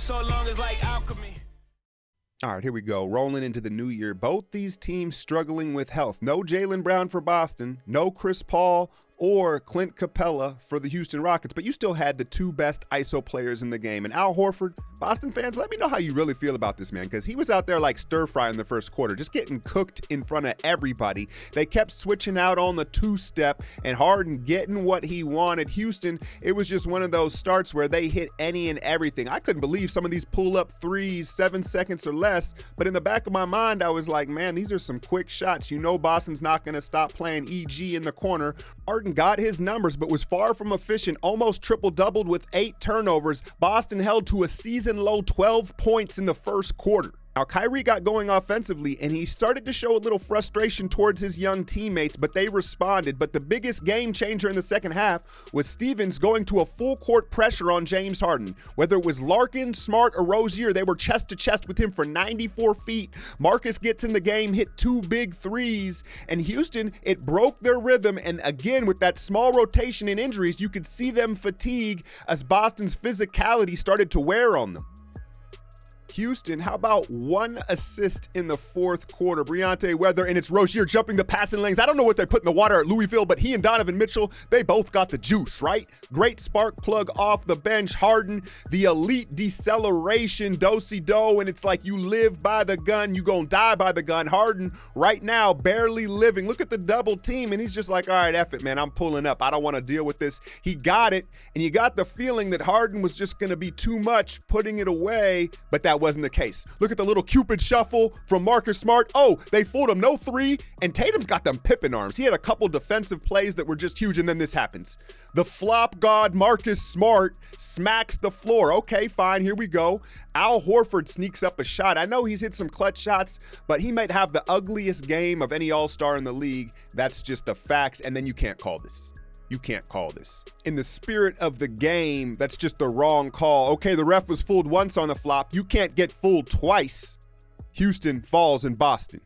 so long it's like alchemy. All right, here we go. Rolling into the new year. Both these teams struggling with health. No Jaylen Brown for Boston, no Chris Paul or Clint Capella for the Houston Rockets, but you still had the two best ISO players in the game. And Al Horford, Boston fans, let me know how you really feel about this man, because he was out there like stir fry in the first quarter, just getting cooked in front of everybody. They kept switching out on the two-step and Harden getting what he wanted. Houston, it was just one of those starts where they hit any and everything. I couldn't believe some of these pull-up threes, 7 seconds or less, but in the back of my mind, I was like, man, these are some quick shots. You know Boston's not going to stop playing EG in the corner. Harden got his numbers, but was far from efficient, almost triple-doubled with 8 turnovers. Boston held to a season-low 12 points in the first quarter. Now, Kyrie got going offensively, and he started to show a little frustration towards his young teammates, but they responded. But the biggest game changer in the second half was Stevens going to a full-court pressure on James Harden. Whether it was Larkin, Smart, or Rozier, they were chest-to-chest with him for 94 feet. Marcus gets in the game, hit 2 big threes, and Houston, it broke their rhythm. And again, with that small rotation and injuries, you could see them fatigue as Boston's physicality started to wear on them. Houston, how about 1 assist in the fourth quarter? Briante Weather and it's Rozier jumping the passing lanes. I don't know what they put in the water at Louisville, but he and Donovan Mitchell, they both got the juice, right? Great spark plug off the bench. Harden, the elite deceleration, do-si-do, and it's like you live by the gun, you gonna die by the gun. Harden, right now, barely living. Look at the double team, and he's just like, all right, F it, man, I'm pulling up. I don't want to deal with this. He got it, and you got the feeling that Harden was just gonna be too much, putting it away, but that wasn't the case. Look at the little Cupid shuffle from Marcus Smart. Oh, they fooled him, no 3, and Tatum's got them Pippen arms. He had a couple defensive plays that were just huge, and then this happens. The flop god Marcus Smart smacks the floor. Okay, fine, here we go. Al Horford sneaks up a shot. I know he's hit some clutch shots, but he might have the ugliest game of any all-star in the league. That's just the facts, and then you can't call this. You can't call this. In the spirit of the game, that's just the wrong call. Okay, the ref was fooled once on the flop. You can't get fooled twice. Houston falls in Boston.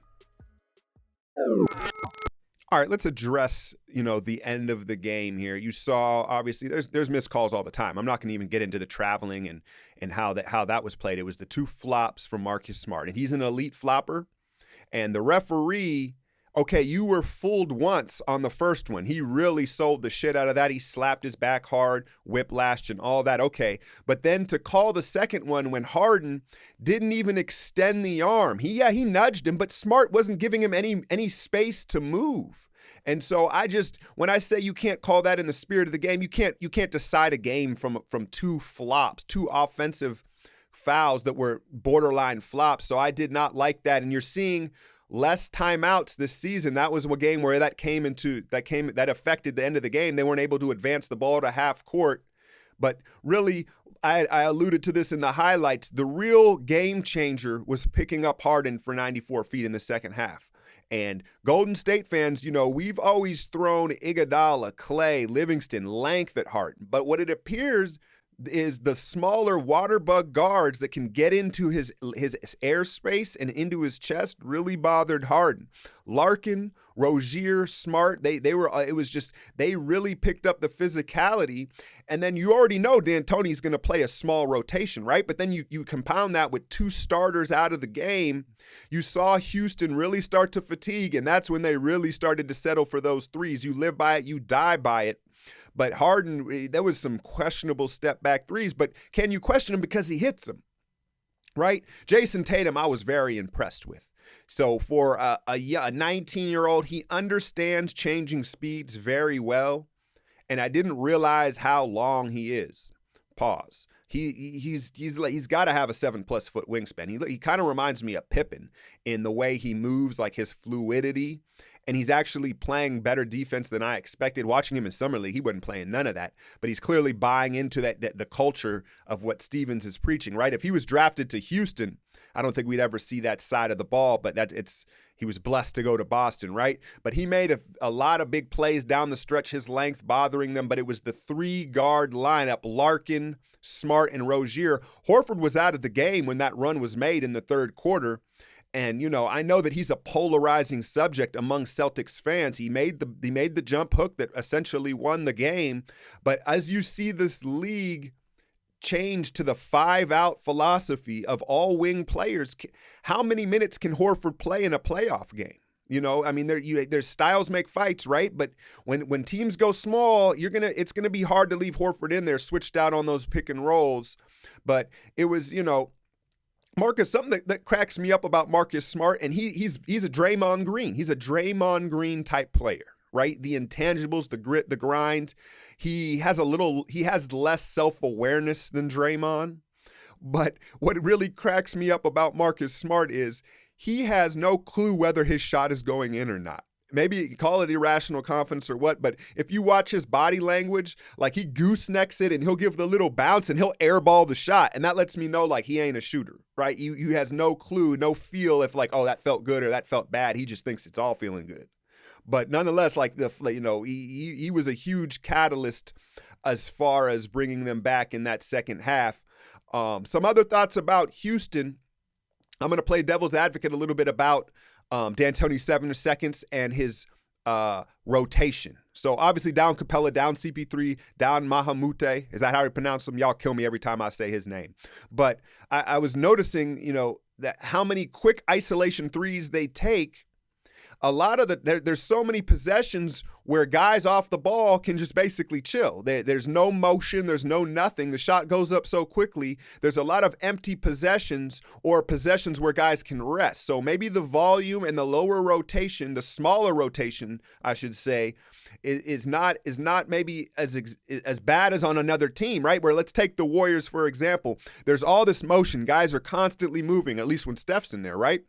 All right, let's address, the end of the game here. You saw, obviously, there's missed calls all the time. I'm not going to even get into the traveling and how that was played. It was the 2 flops from Marcus Smart, and he's an elite flopper. And the referee, okay, you were fooled once on the first one. He really sold the shit out of that. He slapped his back hard, whiplashed and all that. Okay, but then to call the second one when Harden didn't even extend the arm. He nudged him, but Smart wasn't giving him any space to move. And so when I say you can't call that in the spirit of the game, you can't decide a game from 2 flops, 2 offensive fouls that were borderline flops. So I did not like that. And you're seeing less timeouts this season. That was a game where that affected the end of the game. They weren't able to advance the ball to half court. But really, I alluded to this in the highlights. The real game changer was picking up Harden for 94 feet in the second half. And Golden State fans, we've always thrown Iguodala, Clay, Livingston, length at Harden. But what it appears is the smaller water bug guards that can get into his airspace and into his chest really bothered Harden. Larkin, Rozier, Smart, they really picked up the physicality. And then you already know D'Antoni's going to play a small rotation, right? But then you compound that with 2 starters out of the game. You saw Houston really start to fatigue, and that's when they really started to settle for those threes. You live by it, you die by it. But Harden, there was some questionable step-back threes, but can you question him because he hits them, right? Jason Tatum, I was very impressed with. So for a 19-year-old, he understands changing speeds very well, and I didn't realize how long he is. Pause. He's got to have a 7+ foot wingspan. He kind of reminds me of Pippen in the way he moves, like his fluidity. And he's actually playing better defense than I expected. Watching him in Summer League, he wasn't playing none of that. But he's clearly buying into the culture of what Stevens is preaching, right? If he was drafted to Houston, I don't think we'd ever see that side of the ball. But he was blessed to go to Boston, right? But he made a lot of big plays down the stretch, his length bothering them. But it was the 3-guard lineup, Larkin, Smart, and Rozier. Horford was out of the game when that run was made in the third quarter. And, I know that he's a polarizing subject among Celtics fans. He made the jump hook that essentially won the game. But as you see this league change to the 5-out philosophy of all wing players. How many minutes can Horford play in a playoff game? You know, I mean, there's styles make fights, right? But when teams go small, it's gonna be hard to leave Horford in there, switched out on those pick and rolls. But it was, you know, Marcus, something that cracks me up about Marcus Smart, and he's a Draymond Green. He's a Draymond Green type player, right? The intangibles, the grit, the grind. He has less self-awareness than Draymond. But what really cracks me up about Marcus Smart is he has no clue whether his shot is going in or not. Maybe you call it irrational confidence or what, but if you watch his body language, like he goosenecks it and he'll give the little bounce and he'll airball the shot. And that lets me know like he ain't a shooter, right? He has no clue, no feel if like, oh, that felt good or that felt bad. He just thinks it's all feeling good. But nonetheless, like he was a huge catalyst as far as bringing them back in that second half. Some other thoughts about Houston. I'm going to play devil's advocate a little bit about D'Antoni 7 seconds and his rotation. So obviously down Capella, down CP3, down Mahamute. Is that how you pronounce him? Y'all kill me every time I say his name. But I was noticing, you know, that how many quick isolation threes they take. A lot of there's so many possessions where guys off the ball can just basically chill. There's no motion, there's no nothing. The shot goes up so quickly. There's a lot of empty possessions or possessions where guys can rest. So maybe the volume and the lower rotation, the smaller rotation, I should say, is not maybe as bad as on another team, right? Where let's take the Warriors for example. There's all this motion. Guys are constantly moving, at least when Steph's in there, right?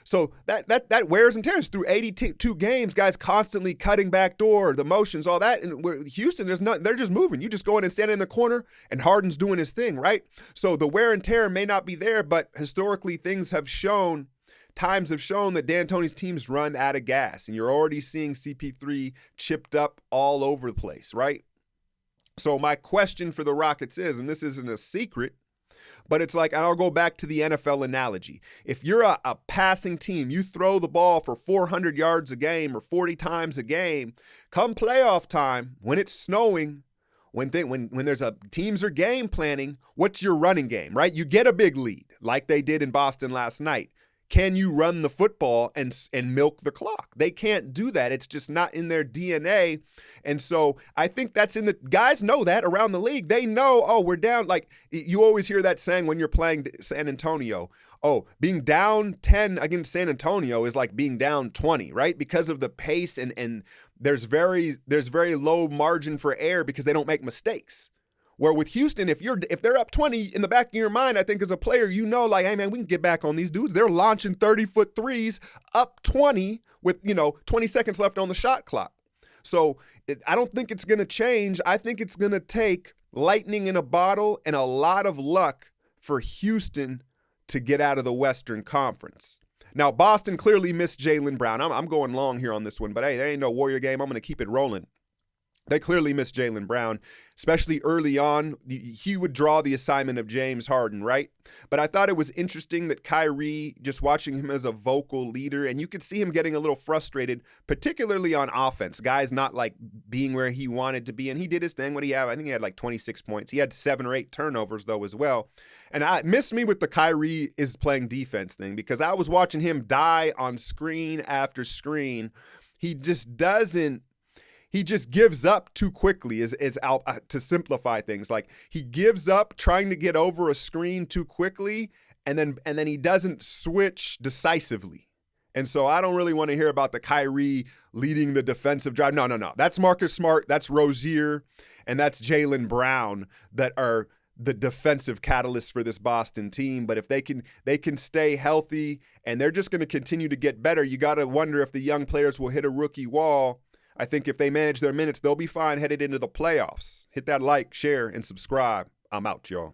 So that wears and tears through 82 games, guys constantly cutting back door, the motions, all that. And Houston, they're just moving. You just go in and stand in the corner and Harden's doing his thing, right? So the wear and tear may not be there, but historically times have shown that D'Antoni's teams run out of gas, and you're already seeing CP3 chipped up all over the place, right? So my question for the Rockets is, and this isn't a secret, but it's like, and I'll go back to the NFL analogy. If you're a passing team, you throw the ball for 400 yards a game or 40 times a game, come playoff time, when it's snowing, when there's teams are game planning, what's your running game, right? You get a big lead like they did in Boston last night. Can you run the football and milk the clock? They can't do that. It's just not in their DNA. And so I think that's guys know that around the league. They know, oh, we're down. Like you always hear that saying when you're playing San Antonio, oh, being down 10 against San Antonio is like being down 20, right? Because of the pace and there's very low margin for error because they don't make mistakes. Where with Houston, if they're up 20 in the back of your mind, I think as a player, you know, like, hey man, we can get back on these dudes. They're launching 30-foot threes up 20 with, 20 seconds left on the shot clock. So I don't think it's going to change. I think it's going to take lightning in a bottle and a lot of luck for Houston to get out of the Western Conference. Now, Boston clearly missed Jaylen Brown. I'm going long here on this one, but hey, there ain't no Warrior game. I'm going to keep it rolling. They clearly missed Jaylen Brown, especially early on. He would draw the assignment of James Harden, right? But I thought it was interesting that Kyrie, just watching him as a vocal leader, and you could see him getting a little frustrated, particularly on offense. Guys not like being where he wanted to be, and he did his thing. What did he have? I think he had like 26 points. He had 7 or 8 turnovers, though, as well. And it missed me with the Kyrie is playing defense thing because I was watching him die on screen after screen. He just gives up too quickly to simplify things. Like he gives up trying to get over a screen too quickly and then he doesn't switch decisively. And so I don't really want to hear about the Kyrie leading the defensive drive. No. That's Marcus Smart, that's Rozier, and that's Jaylen Brown that are the defensive catalyst for this Boston team. But if they can stay healthy and they're just going to continue to get better, you got to wonder if the young players will hit a rookie wall. I think if they manage their minutes, they'll be fine headed into the playoffs. Hit that like, share, and subscribe. I'm out, y'all.